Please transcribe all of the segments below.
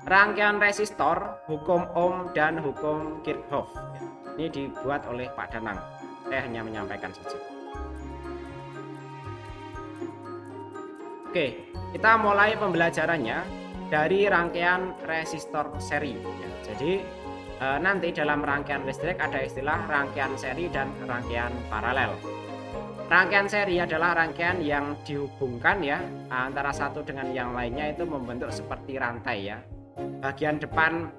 Rangkaian resistor, hukum Ohm dan hukum Kirchhoff. Ini dibuat oleh Pak Danang. Saya hanya menyampaikan saja. Oke, kita mulai pembelajarannya dari rangkaian resistor seri. Jadi nanti dalam rangkaian listrik ada istilah rangkaian seri dan rangkaian paralel. Rangkaian seri adalah rangkaian yang dihubungkan ya antara satu dengan yang lainnya, itu membentuk seperti rantai ya. Bagian depan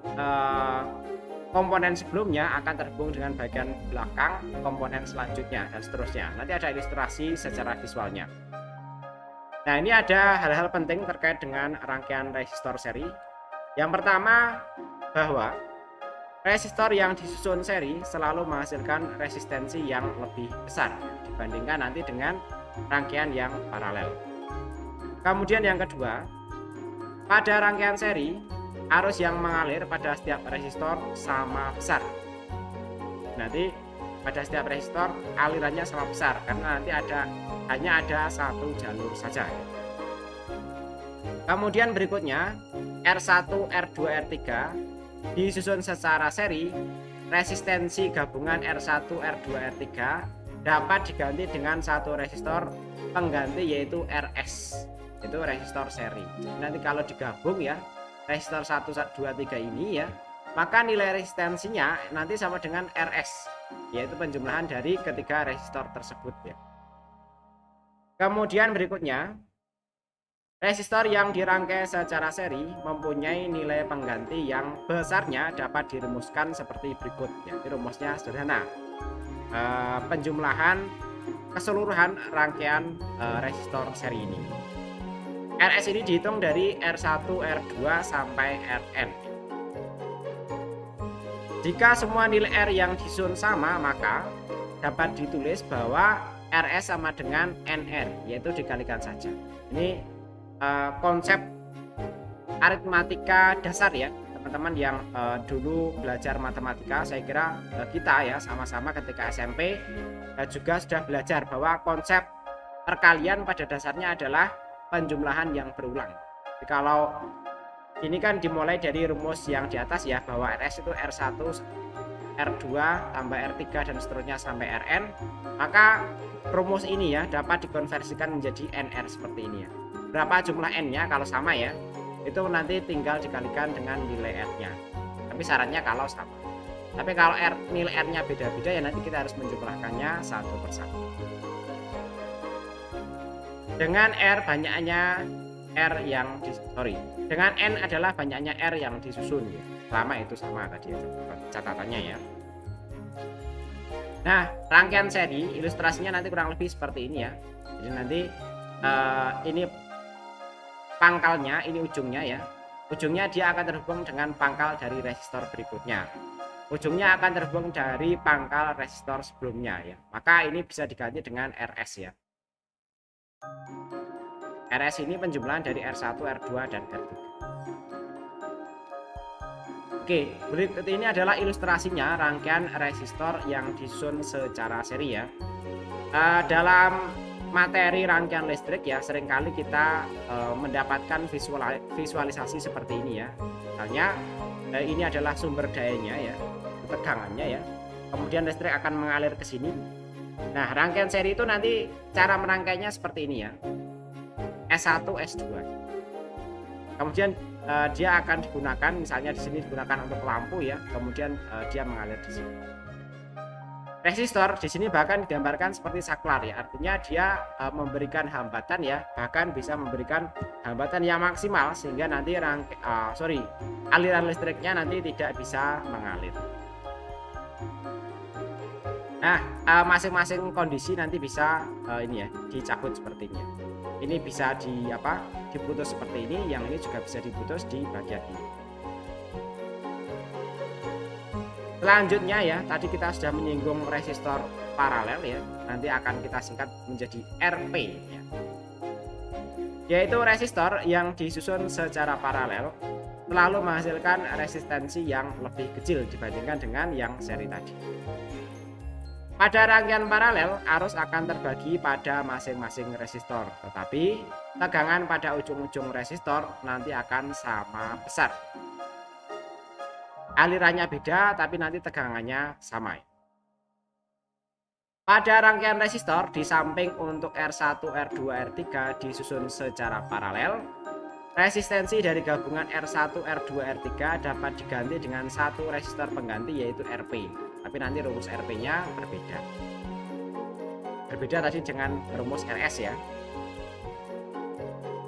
komponen sebelumnya akan terhubung dengan bagian belakang komponen selanjutnya dan seterusnya. Nanti ada ilustrasi secara visualnya. Nah, ini ada hal-hal penting terkait dengan rangkaian resistor seri. Yang pertama, bahwa resistor yang disusun seri selalu menghasilkan resistensi yang lebih besar dibandingkan nanti dengan rangkaian yang paralel. Kemudian yang kedua, pada rangkaian seri, arus yang mengalir pada setiap resistor sama besar. Nanti pada setiap resistor alirannya sama besar karena nanti hanya ada satu jalur saja. Kemudian berikutnya, R1, R2, R3 disusun secara seri. Resistensi gabungan R1, R2, R3 dapat diganti dengan satu resistor pengganti yaitu RS. Itu resistor seri. Nanti kalau digabung ya, resistor 1, 2, 3 ini ya, maka nilai resistensinya nanti sama dengan RS, yaitu penjumlahan dari ketiga resistor tersebut ya. Kemudian berikutnya, resistor yang dirangkai secara seri mempunyai nilai pengganti yang besarnya dapat dirumuskan seperti berikut ya. Rumusnya sederhana. Penjumlahan keseluruhan rangkaian resistor seri ini. RS ini dihitung dari R1, R2 sampai Rn. Jika semua nilai R yang disusun sama, maka dapat ditulis bahwa RS sama dengan NR, yaitu dikalikan saja. Ini konsep aritmatika dasar ya, teman-teman yang dulu belajar matematika. Saya kira kita ya sama-sama ketika SMP juga sudah belajar bahwa konsep perkalian pada dasarnya adalah penjumlahan yang berulang. Jadi kalau ini kan dimulai dari rumus yang di atas ya, bahwa RS itu R1, R2 tambah R3 dan seterusnya sampai Rn, maka rumus ini ya dapat dikonversikan menjadi NR seperti ini ya. Berapa jumlah N-nya kalau sama ya, itu nanti tinggal dikalikan dengan nilai R-nya. Tapi syaratnya kalau sama. Tapi kalau nilai R-nya beda-beda ya nanti kita harus menjumlahkannya satu persatu. Dengan R banyaknya R yang dengan N adalah banyaknya R yang disusun ya. Selama itu sama tadi catatannya ya. Nah, rangkaian seri ilustrasinya nanti kurang lebih seperti ini ya. Jadi nanti ini pangkalnya, ini ujungnya ya. Ujungnya dia akan terhubung dengan pangkal dari resistor berikutnya. Ujungnya akan terhubung dari pangkal resistor sebelumnya ya. Maka ini bisa diganti dengan RS ya. RS ini penjumlahan dari R1, R2 dan R3. Oke, berikut ini adalah ilustrasinya rangkaian resistor yang disusun secara seri ya. Dalam materi rangkaian listrik ya, seringkali kita mendapatkan visualisasi seperti ini ya. Misalnya ini adalah sumber dayanya ya, tegangannya ya. Kemudian listrik akan mengalir ke sini. Nah, rangkaian seri itu nanti cara merangkainya seperti ini ya. S1, S2. Kemudian dia akan digunakan, misalnya di sini digunakan untuk lampu ya, kemudian dia mengalir di sini. Resistor di sini bahkan digambarkan seperti saklar ya, artinya dia memberikan hambatan ya, bahkan bisa memberikan hambatan yang maksimal sehingga nanti aliran listriknya nanti tidak bisa mengalir. Nah, masing-masing kondisi nanti bisa ini ya dicabut seperti ini. Ini bisa diputus seperti ini, yang ini juga bisa diputus di bagian ini. Selanjutnya ya, tadi kita sudah menyinggung resistor paralel ya, nanti akan kita singkat menjadi RP ya. Yaitu resistor yang disusun secara paralel selalu menghasilkan resistensi yang lebih kecil dibandingkan dengan yang seri tadi. Pada rangkaian paralel, arus akan terbagi pada masing-masing resistor, tetapi tegangan pada ujung-ujung resistor nanti akan sama besar. alirannya beda tapi nanti tegangannya sama. Pada rangkaian resistor, di samping untuk R1, R2, R3 disusun secara paralel, resistensi dari gabungan R1, R2, R3 dapat diganti dengan satu resistor pengganti yaitu Rp. Tapi nanti rumus Rp-nya berbeda. Berbeda tadi dengan rumus RS ya.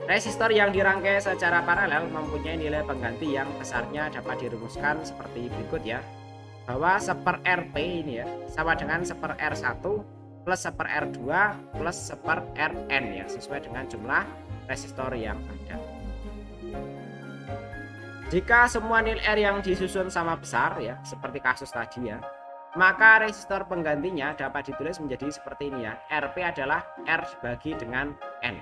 Resistor yang dirangkai secara paralel mempunyai nilai pengganti yang besarnya dapat dirumuskan seperti berikut ya. Bahwa 1/Rp ini ya sama dengan 1/R1 plus 1/R2 plus 1/Rn ya, sesuai dengan jumlah resistor yang ada. Jika semua nilai R yang disusun sama besar ya, seperti kasus tadi ya, maka resistor penggantinya dapat ditulis menjadi seperti ini ya. Rp adalah R dibagi dengan N.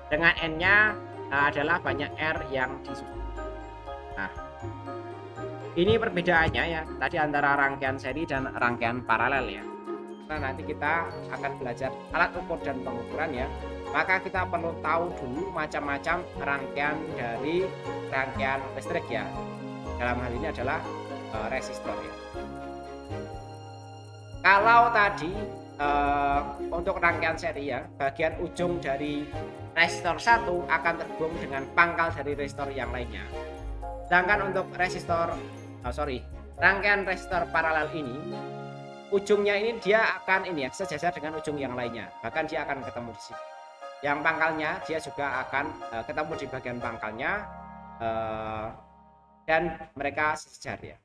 Dengan N-nya adalah banyak R yang disusun. Nah, ini perbedaannya ya tadi antara rangkaian seri dan rangkaian paralel ya. Nah, nanti kita akan belajar alat ukur dan pengukuran ya. Maka kita perlu tahu dulu macam-macam rangkaian dari rangkaian listrik ya. Dalam hal ini adalah resistor ya. Kalau tadi untuk rangkaian seri ya, bagian ujung dari resistor 1 akan terhubung dengan pangkal dari resistor yang lainnya. Sedangkan untuk rangkaian resistor paralel ini, ujungnya ini dia akan sejajar dengan ujung yang lainnya. Bahkan dia akan ketemu di sini. Yang pangkalnya dia juga akan ketemu di bagian pangkalnya dan mereka sejajar ya.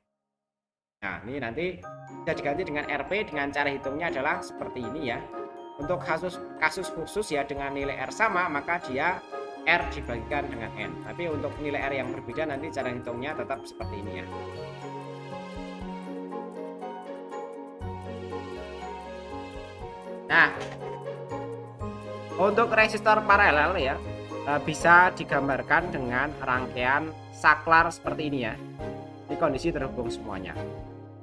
Nah, ini nanti bisa diganti dengan Rp dengan cara hitungnya adalah seperti ini ya. Untuk kasus khusus ya dengan nilai R sama, maka dia R dibagikan dengan N. Tapi untuk nilai R yang berbeda nanti cara hitungnya tetap seperti ini ya. Nah, untuk resistor paralel ya bisa digambarkan dengan rangkaian saklar seperti ini ya. Ini kondisi terhubung semuanya.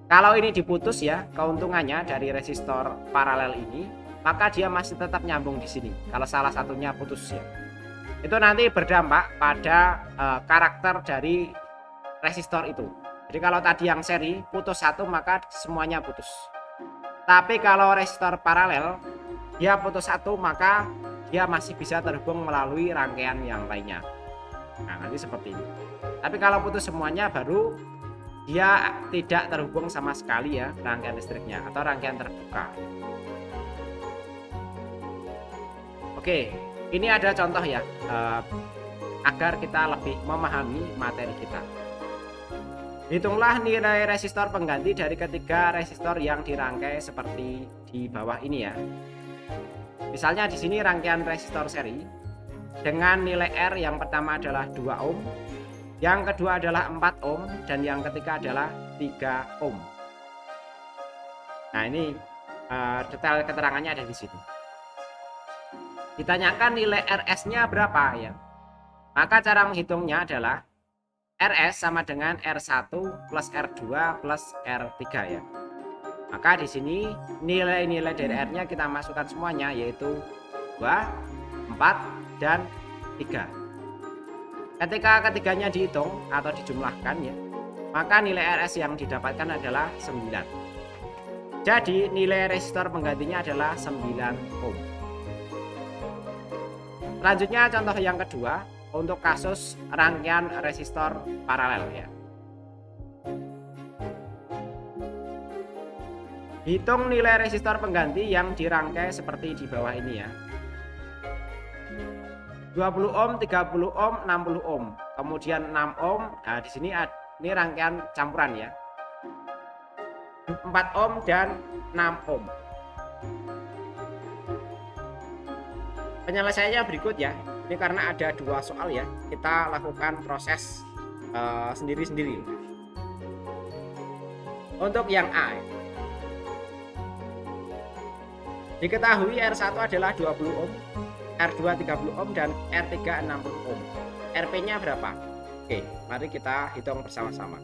Kalau ini diputus ya, keuntungannya dari resistor paralel ini, maka dia masih tetap nyambung di sini. Kalau salah satunya putus ya, itu nanti berdampak pada karakter dari resistor itu. Jadi kalau tadi yang seri putus satu, maka semuanya putus. Tapi kalau resistor paralel dia putus satu, maka dia masih bisa terhubung melalui rangkaian yang lainnya. Nah, nanti seperti ini. Tapi kalau putus semuanya, baru dia tidak terhubung sama sekali ya rangkaian listriknya atau rangkaian terbuka. Oke, ini ada contoh ya agar kita lebih memahami materi kita. Hitunglah nilai resistor pengganti dari ketiga resistor yang dirangkai seperti di bawah ini ya. Misalnya di sini rangkaian resistor seri dengan nilai R yang pertama adalah 2 ohm, yang kedua adalah 4 ohm, dan yang ketiga adalah 3 ohm. Nah, ini detail keterangannya ada di sini. Ditanyakan nilai RS-nya berapa ya. Maka cara menghitungnya adalah RS sama dengan R1 plus R2 plus R3 ya. Maka di sini nilai-nilai dari R-nya kita masukkan semuanya, yaitu 2, 4, dan 3. Ketika ketiganya dihitung atau dijumlahkan ya, maka nilai RS yang didapatkan adalah 9. Jadi nilai resistor penggantinya adalah 9 ohm. Selanjutnya contoh yang kedua untuk kasus rangkaian resistor paralel ya. Hitung nilai resistor pengganti yang dirangkai seperti di bawah ini ya. 20 ohm, 30 ohm, 60 ohm, kemudian 6 ohm. Nah, di sini ini rangkaian campuran ya. 4 ohm dan 6 ohm. Penyelesaiannya berikut ya. Ini karena ada 2 soal ya. Kita lakukan proses sendiri-sendiri. Untuk yang A, diketahui R1 adalah 20 ohm, R2 30 ohm, dan R3 60 ohm. RP-nya berapa? Oke, mari kita hitung bersama-sama.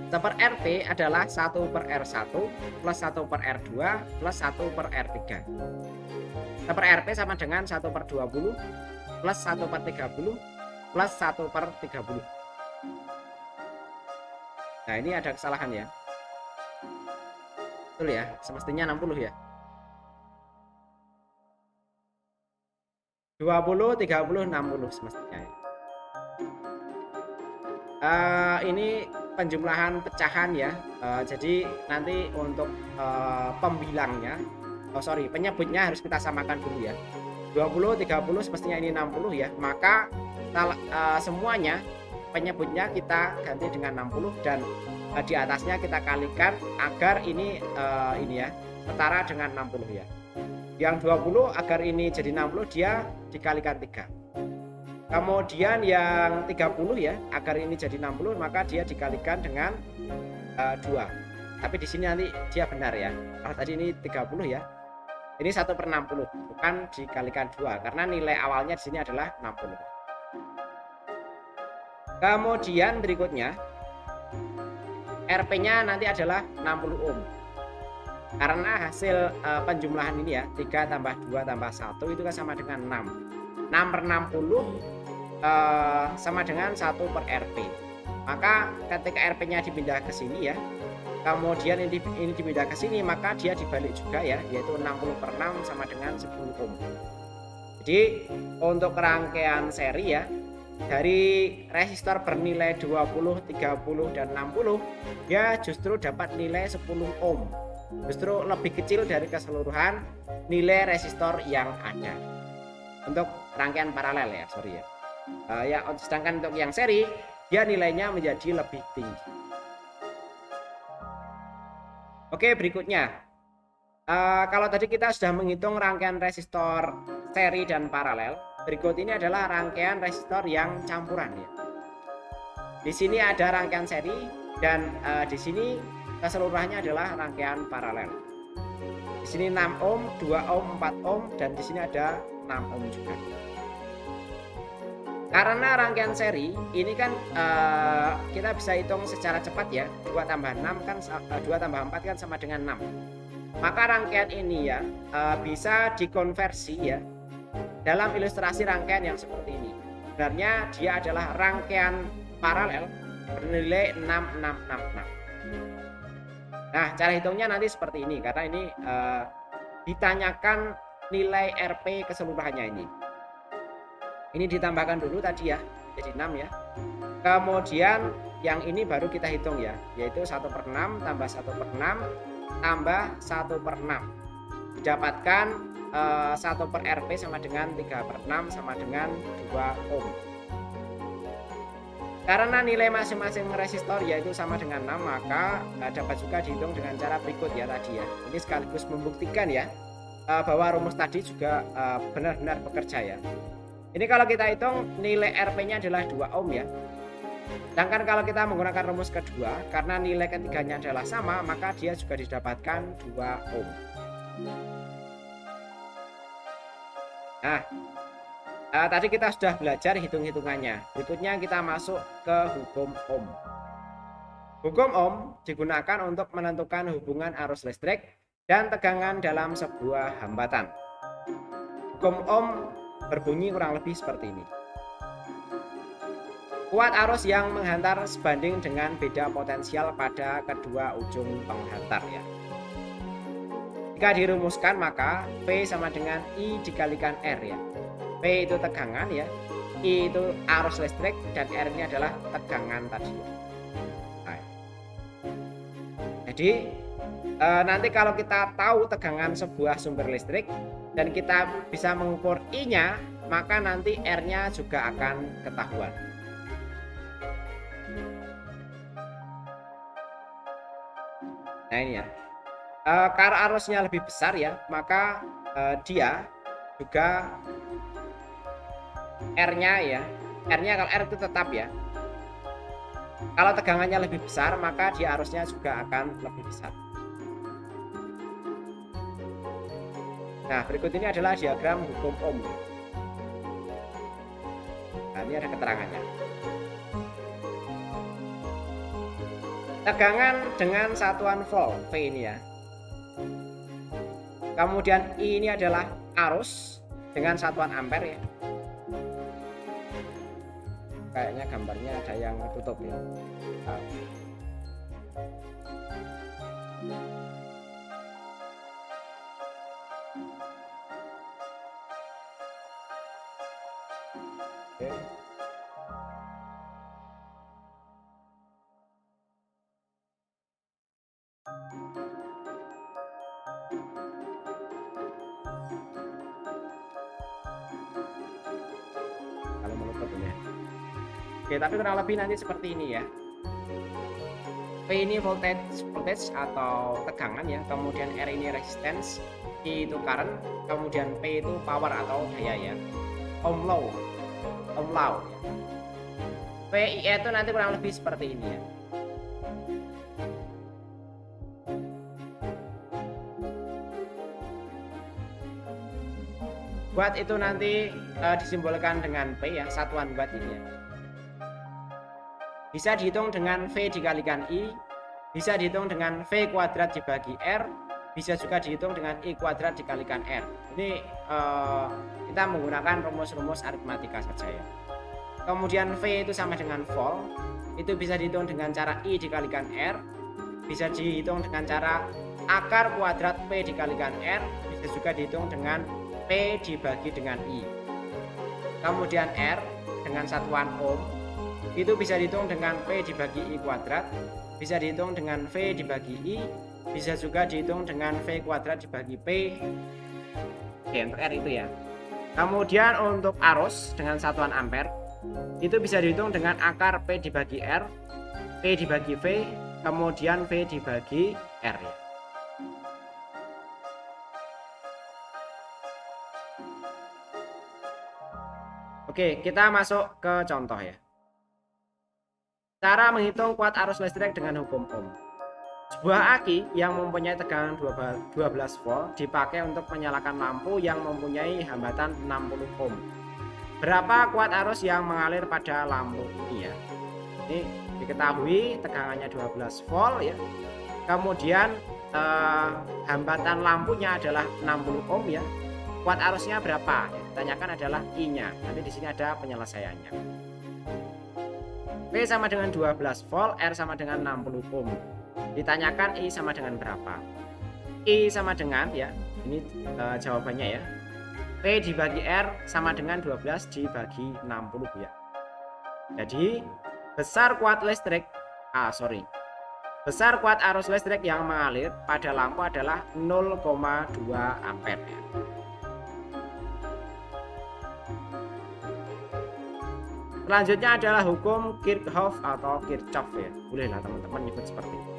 1/Rp adalah 1/R1 plus 1/R2 plus 1/R3. 1/Rp sama dengan 1/20 plus 1/30 plus 1/30. Nah, ini ada kesalahan ya. Betul ya, semestinya 60 ya. 20, 30, 60 semestinya. Ini penjumlahan pecahan ya. Jadi nanti untuk pembilangnya, penyebutnya harus kita samakan dulu ya. 20, 30 semestinya ini 60 ya. Maka semuanya penyebutnya kita ganti dengan 60 dan di atasnya kita kalikan agar ini ya setara dengan 60 ya. Yang 20 agar ini jadi 60 dia dikalikan 3. Kemudian yang 30 ya agar ini jadi 60 maka dia dikalikan dengan 2. Tapi di sini nanti dia benar ya. Kalau tadi ini 30 ya. Ini 1/60 bukan dikalikan 2 karena nilai awalnya di sini adalah 60. Kemudian berikutnya RP-nya nanti adalah 60 ohm. Karena hasil penjumlahan ini ya 3 tambah 2 tambah 1 itu kan sama dengan 6. 6/60 sama dengan 1/RP. Maka ketika RP-nya dipindah ke sini ya, kemudian ini dipindah ke sini, maka dia dibalik juga ya, yaitu 60/6 sama dengan 10 ohm. Jadi untuk rangkaian seri ya, dari resistor bernilai 20, 30 dan 60 dia justru dapat nilai 10 ohm. Justru lebih kecil dari keseluruhan nilai resistor yang ada. Untuk rangkaian paralel ya, sedangkan untuk yang seri dia nilainya menjadi lebih tinggi. Oke, berikutnya kalau tadi kita sudah menghitung rangkaian resistor seri dan paralel, berikut ini adalah rangkaian resistor yang campuran ya. Di sini ada rangkaian seri dan di sini keseluruhannya adalah rangkaian paralel. Di sini 6 ohm, 2 ohm, 4 ohm dan di sini ada 6 ohm juga. Karena rangkaian seri ini kan kita bisa hitung secara cepat ya. 2 tambah 6 kan 2 tambah 4 kan sama dengan 6. Maka rangkaian ini ya bisa dikonversi ya dalam ilustrasi rangkaian yang seperti ini. Sebenarnya dia adalah rangkaian paralel bernilai 6666. Nah, cara hitungnya nanti seperti ini karena ini ditanyakan nilai RP keseluruhannya ini. Ini ditambahkan dulu tadi ya, jadi 6 ya. Kemudian yang ini baru kita hitung ya, yaitu 1/6 tambah 1/6 tambah 1/6. Didapatkan 1/RP sama dengan 3/6 sama dengan 2 ohm. Karena nilai masing-masing resistor yaitu sama dengan 6, maka dapat juga dihitung dengan cara berikut ya tadi ya. Ini sekaligus membuktikan ya bahwa rumus tadi juga benar-benar bekerja ya. Ini kalau kita hitung nilai RP-nya adalah 2 ohm ya. Sedangkan kalau kita menggunakan rumus kedua, karena nilai ketiganya adalah sama, maka dia juga didapatkan 2 ohm. Nah, tadi kita sudah belajar hitung-hitungannya. Berikutnya kita masuk ke hukum ohm. Hukum ohm digunakan untuk menentukan hubungan arus listrik dan tegangan dalam sebuah hambatan. Hukum ohm berbunyi kurang lebih seperti ini. Kuat arus yang menghantar sebanding dengan beda potensial pada kedua ujung penghantar ya. Jika dirumuskan maka V sama dengan I dikalikan R ya. P itu tegangan ya, I itu arus listrik dan R ini adalah tegangan tadi. Nah, jadi nanti kalau kita tahu tegangan sebuah sumber listrik dan kita bisa mengukur I-nya, maka nanti R-nya juga akan ketahuan. Nah ini ya, karena arusnya lebih besar ya, maka dia juga R-nya ya, R-nya kalau R itu tetap ya. Kalau tegangannya lebih besar, maka dia arusnya juga akan lebih besar. Nah, berikut ini adalah diagram hukum ohm. Nah, ini ada keterangannya. Tegangan dengan satuan volt V ini ya. Kemudian I ini adalah arus dengan satuan ampere ya. kayaknya gambarnya ada yang tutup ya. Nah, oke. Kalau menutup ini. Oke, tapi kurang lebih nanti seperti ini ya. P ini voltage atau tegangan ya, kemudian R ini resistance, I itu current, kemudian P itu power atau daya ya. Ohm law ya. PI itu nanti kurang lebih seperti ini ya. Watt itu nanti disimbolkan dengan P ya, satuan watt ini ya. Bisa dihitung dengan V dikalikan I, bisa dihitung dengan V kuadrat dibagi R, bisa juga dihitung dengan I kuadrat dikalikan R. Ini kita menggunakan rumus-rumus aritmatika saja ya. Kemudian V itu sama dengan volt, itu bisa dihitung dengan cara I dikalikan R, bisa dihitung dengan cara akar kuadrat P dikalikan R, bisa juga dihitung dengan P dibagi dengan I. Kemudian R dengan satuan ohm, itu bisa dihitung dengan P dibagi I kuadrat, bisa dihitung dengan V dibagi I, bisa juga dihitung dengan V kuadrat dibagi P. Oke, untuk R itu ya. Kemudian untuk arus dengan satuan ampere, itu bisa dihitung dengan akar P dibagi R, P dibagi V, kemudian V dibagi R ya. Oke, kita masuk ke contoh ya. Cara menghitung kuat arus listrik dengan hukum Ohm. Sebuah aki yang mempunyai tegangan 12 volt dipakai untuk menyalakan lampu yang mempunyai hambatan 60 ohm. Berapa kuat arus yang mengalir pada lampu ini ya? Ini diketahui tegangannya 12 volt ya. Kemudian hambatan lampunya adalah 60 ohm ya. Kuat arusnya berapa? Yang ditanyakan adalah I-nya. Nanti di sini ada penyelesaiannya. V sama dengan 12 volt, R sama dengan 60 ohm. Ditanyakan I sama dengan berapa? I sama dengan ya, ini jawabannya ya. V dibagi R sama dengan 12 dibagi 60 ya. Jadi besar kuat arus listrik yang mengalir pada lampu adalah 0,2 ampere ya. Selanjutnya adalah hukum Kirchhoff atau Kirchhoff ya. Bolehlah teman-teman nyebut seperti itu.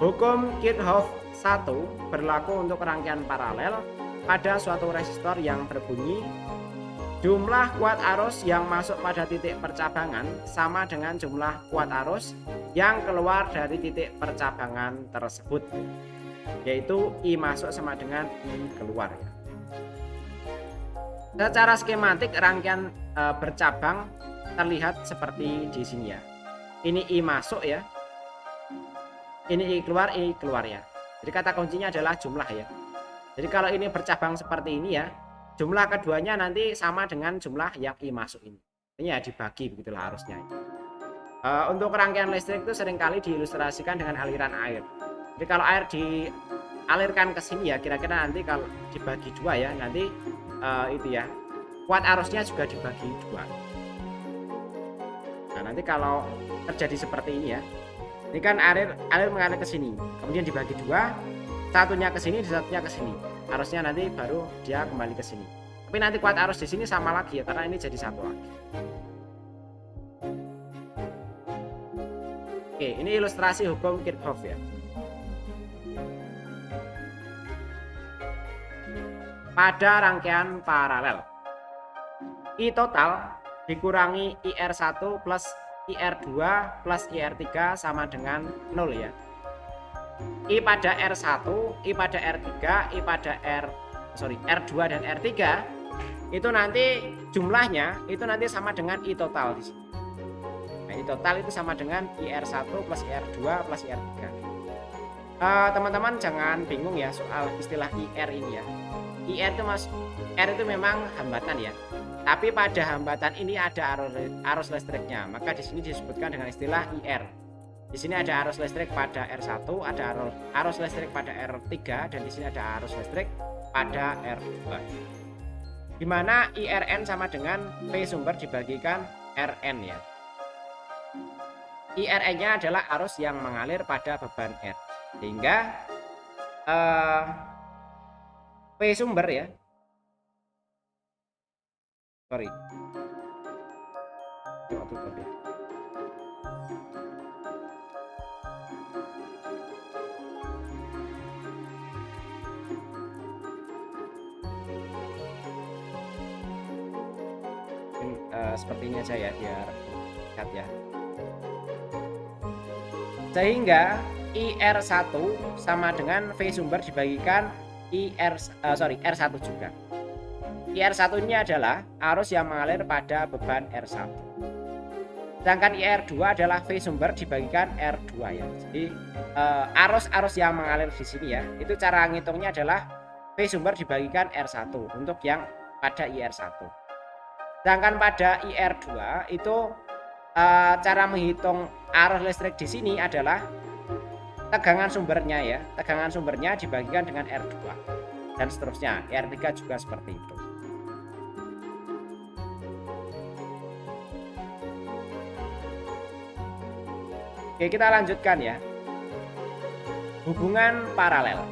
Hukum Kirchhoff 1 berlaku untuk rangkaian paralel pada suatu resistor yang berbunyi jumlah kuat arus yang masuk pada titik percabangan sama dengan jumlah kuat arus yang keluar dari titik percabangan tersebut, yaitu I masuk sama dengan I keluar ya. Secara skematik rangkaian bercabang terlihat seperti di sini ya. Ini I masuk ya. Ini I keluar ya. Jadi kata kuncinya adalah jumlah ya. Jadi kalau ini bercabang seperti ini ya, jumlah keduanya nanti sama dengan jumlah yang I masuk ini. Ini ya dibagi begitulah arusnya. Untuk rangkaian listrik itu seringkali diilustrasikan dengan aliran air. Jadi kalau air dialirkan ke sini ya, kira-kira nanti kalau dibagi dua ya, nanti itu ya, kuat arusnya juga dibagi dua. Nah nanti kalau terjadi seperti ini ya, ini kan air mengalir ke sini, kemudian dibagi dua, satunya ke sini, satunya ke sini, arusnya nanti baru dia kembali ke sini. Tapi nanti kuat arus di sini sama lagi ya, karena ini jadi satu lagi. Oke, ini ilustrasi hukum Kirchhoff ya. Pada rangkaian paralel, I total dikurangi IR1 plus IR2 plus IR3 sama dengan 0 ya. I pada R1, I pada R3, I pada R2 dan R3 itu nanti jumlahnya itu nanti sama dengan I total di sini. Nah, I total itu sama dengan IR1 plus IR2 plus IR3. Teman-teman jangan bingung ya soal istilah IR ini ya. IR itu R itu memang hambatan ya. Tapi pada hambatan ini ada arus listriknya, maka di sini disebutkan dengan istilah IR. Di sini ada arus listrik pada R1, ada arus listrik pada R3, dan di sini ada arus listrik pada R2. Di mana IRN sama dengan V sumber dibagikan RN ya. IRN-nya adalah arus yang mengalir pada beban R. Sehingga V sumber ya. Sorry. Coba tutup ya. Seperti ini aja ya biar lihat ya. Sehingga IR1 sama dengan V sumber dibagikan R1 juga. IR1 ini adalah arus yang mengalir pada beban R1. Sedangkan IR2 adalah V sumber dibagikan R2 ya. Jadi arus-arus yang mengalir di sini ya, itu cara ngitungnya adalah V sumber dibagikan R1 untuk yang pada IR1. Sedangkan pada IR2 itu cara menghitung arus listrik di sini adalah tegangan sumbernya ya. Tegangan sumbernya dibagikan dengan R2 dan seterusnya. R3 juga seperti itu. Oke, kita lanjutkan ya. Hubungan paralel.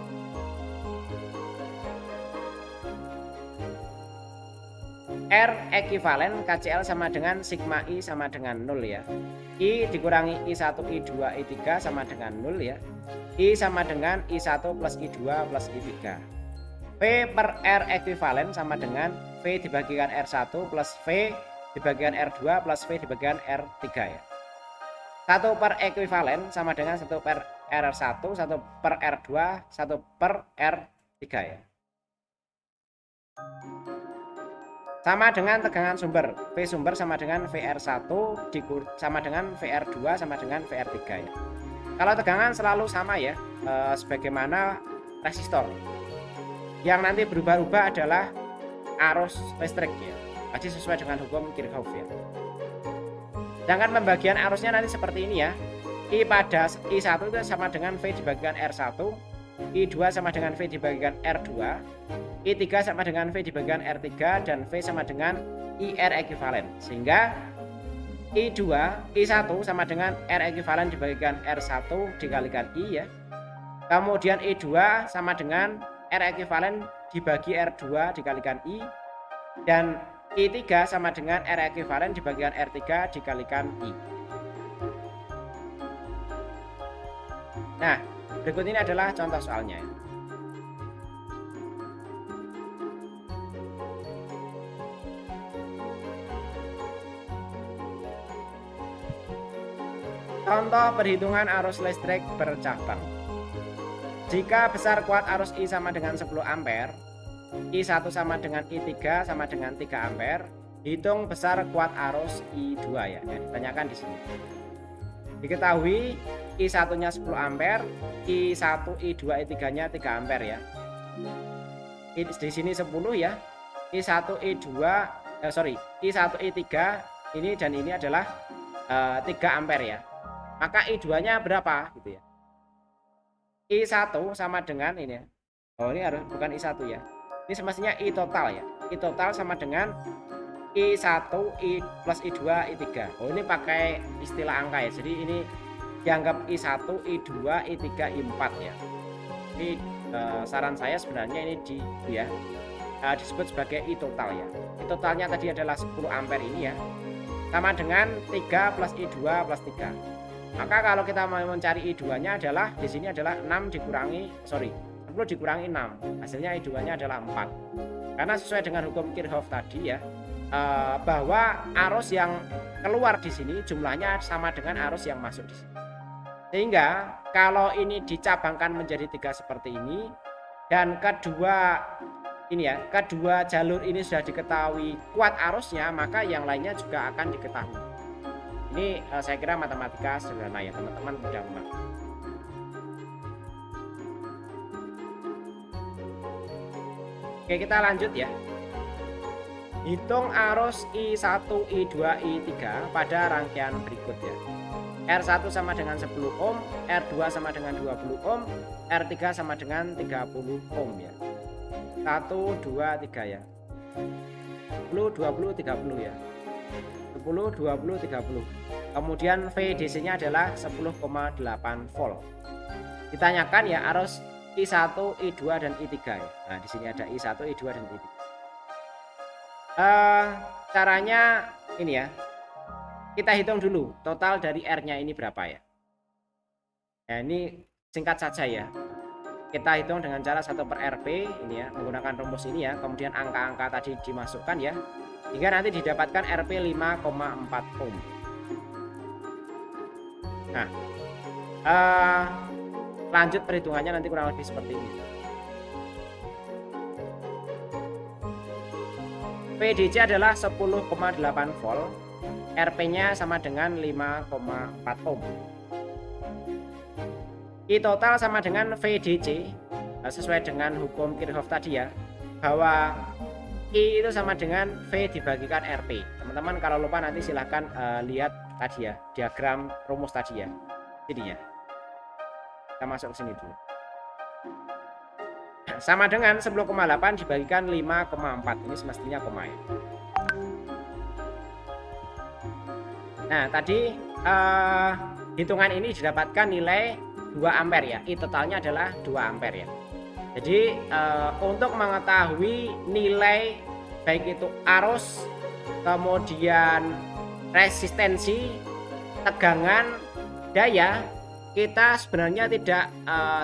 R ekuivalen KCL sama dengan sigma I sama dengan 0 ya. I dikurangi I1, I2, I3 sama dengan 0 ya. I sama dengan I1 plus I2 plus I3. V per R ekuivalen sama dengan V dibagikan R1 plus V dibagikan R2 plus V dibagikan R3 ya. 1 per ekuivalen sama dengan 1 per R1, 1 per R2, 1 per R3 ya. Sama dengan tegangan sumber, V sumber sama dengan VR1 sama dengan VR2 sama dengan VR3 ya. Kalau tegangan selalu sama ya, sebagaimana resistor. Yang nanti berubah-ubah adalah arus listrik ya. Jadi sesuai dengan hukum Kirchhoff ya. Sedangkan pembagian arusnya nanti seperti ini ya. I pada I1 itu sama dengan V dibagikan R1, I2 sama dengan V dibagikan R2, I3 sama dengan V dibagikan R3, dan V sama dengan IR ekuivalen. Sehingga I2, I1 sama dengan R ekuivalen dibagikan R1 dikalikan I ya. Kemudian I2 sama dengan R ekuivalen dibagi R2 dikalikan I, dan I3 sama dengan R ekuivalen dibagikan R3 dikalikan I. Nah, berikut ini adalah contoh soalnya. Contoh perhitungan arus listrik bercabang. Jika besar kuat arus I sama dengan 10 ampere, I1 sama dengan I3 sama dengan 3 ampere, hitung besar kuat arus I2 ya, yang ditanyakan di sini. Diketahui I1-nya 10 ampere, I1, I2, I3-nya 3 ampere ya. Di sini 10 ya. I1, I2, I1, I3 ini dan ini adalah 3 ampere ya. Maka I2-nya berapa gitu ya. I1 sama dengan ini ya. Oh, ini harus bukan I1 ya. Ini semestinya I total ya. I total sama dengan I1, I plus I2, I3. Oh, ini pakai istilah angka ya. Jadi ini dianggap I1, I2, I3, I4 ya. Jadi saran saya sebenarnya ini disebut sebagai I total ya. I totalnya tadi adalah 10 ampere ini ya. Sama dengan 3 plus I2 plus 3. Maka kalau kita mau mencari I2-nya adalah di sini adalah 10 dikurangi 6. Hasilnya I2-nya adalah 4. Karena sesuai dengan hukum Kirchhoff tadi ya, bahwa arus yang keluar di sini jumlahnya sama dengan arus yang masuk di sini. Sehingga kalau ini dicabangkan menjadi 3 seperti ini, dan kedua jalur ini sudah diketahui kuat arusnya, maka yang lainnya juga akan diketahui. Ini saya kira matematika sederhana ya, teman-teman mudah mengerti. Oke, kita lanjut ya. Hitung arus I1, I2, I3 pada rangkaian berikut ya. R1 sama dengan 10 ohm, R2 sama dengan 20 ohm, R3 sama dengan 30 ohm ya. 1, 2, 3 ya. 10, 20, 30 ya. 10, 20, 30. Kemudian VDC-nya adalah 10,8 volt. Ditanyakan ya arus I1, I2 dan I3 ya. Nah, di sini ada I1, I2 dan I3. Caranya ini ya. Kita hitung dulu total dari R-nya ini berapa ya. Nah, ini singkat saja ya. Kita hitung dengan cara 1/RP ini ya, menggunakan rumus ini ya. Kemudian angka-angka tadi dimasukkan ya. Hingga nanti didapatkan RP 5,4 ohm. Nah, lanjut perhitungannya nanti kurang lebih seperti ini. VDC adalah 10,8 volt, RP-nya sama dengan 5,4 ohm. I total sama dengan VDC, sesuai dengan hukum Kirchhoff tadi ya, bahwa I itu sama dengan V dibagikan RP. Teman-teman kalau lupa nanti silahkan lihat tadi ya, diagram rumus tadi ya. Jadi ya, kita masuk ke sini dulu. Sama dengan 10,8 dibagikan 5,4. Ini semestinya koma ya. Nah, tadi hitungan ini didapatkan nilai 2 ampere ya. I totalnya adalah 2 ampere ya. Jadi untuk mengetahui nilai baik itu arus, kemudian resistensi, tegangan, daya, kita sebenarnya tidak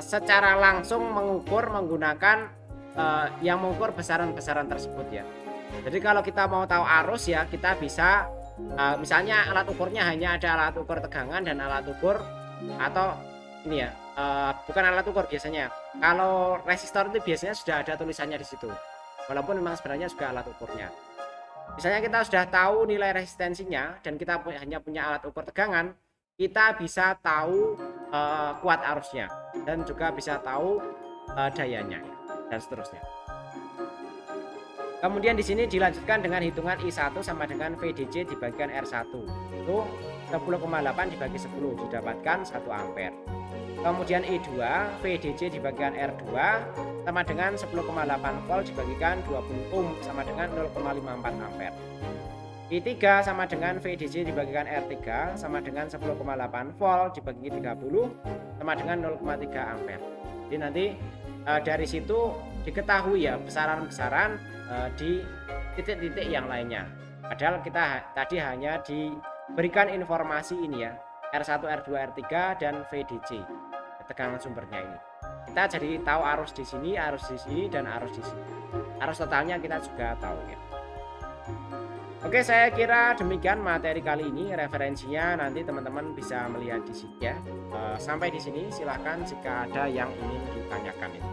secara langsung mengukur menggunakan yang mengukur besaran-besaran tersebut ya. Jadi kalau kita mau tahu arus ya, kita bisa misalnya alat ukurnya hanya ada alat ukur tegangan dan alat ukur, atau ini ya, bukan alat ukur biasanya. Kalau resistor itu biasanya sudah ada tulisannya di situ. Walaupun memang sebenarnya juga alat ukurnya. Misalnya kita sudah tahu nilai resistensinya dan kita hanya punya alat ukur tegangan, kita bisa tahu kuat arusnya dan juga bisa tahu dayanya dan seterusnya. Kemudian di sini dilanjutkan dengan hitungan I1 sama dengan VDC dibagikan R1. Itu 10,8 dibagi 10 didapatkan 1 ampere. Kemudian I2 VDC dibagikan R2 sama dengan 10,8 volt dibagikan 20 ohm sama dengan 0,54 ampere. I3 sama dengan VDC dibagikan R3 sama dengan 10,8 volt dibagi 30 sama dengan 0,3 ampere. Jadi nanti dari situ diketahui ya besaran-besaran di titik-titik yang lainnya. Padahal kita tadi hanya diberikan informasi ini ya, R1, R2, R3 dan VDC, tegangan sumbernya ini. Kita jadi tahu arus di sini, dan arus di sini. Arus totalnya kita juga tahu ya. Oke, saya kira demikian materi kali ini. Referensinya nanti teman-teman bisa melihat di sini ya. Sampai di sini, silahkan jika ada yang ingin ditanyakan itu.